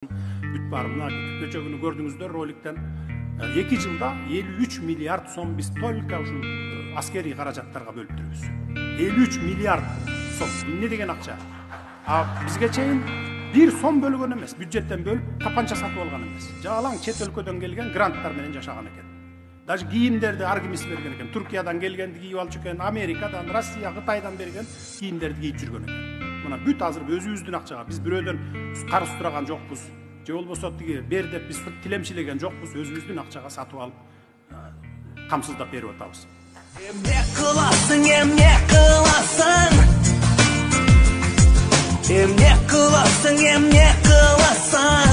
Бүт барымына көчө күнү көрдүңүздөр роликтен 2 жылда 53 миллиард сом биз только ушул аскерий каражаттарга бөлүп турбуз. 53 миллиард сом. Эмне деген акча? Бизге чейин 1 сом бөлгөн эмес, бюджеттен бөлүп тапанча сатып алган эмес. Жалаң чет өлкөдөн келген гранттар менен жашаган экен. Даже кийимдерди аргимис берген экен. Туркиядан келгенди кийип алчу экен, Америкадан, Россия, Кытайдан берген кийимдерди кийип жүргөн экен. Мына бүт азыр өзүбүздүн акчага биз бирөөдөн карыз сураган жокпуз. Же болбосо тиги бер деп биз тилемчилеген жокпуз, өзүбүздүн акчага сатып алып камсыздап берип атабыз. Эмне кыласың, эмне кыласың? Эмне кыласың, эмне кыласың?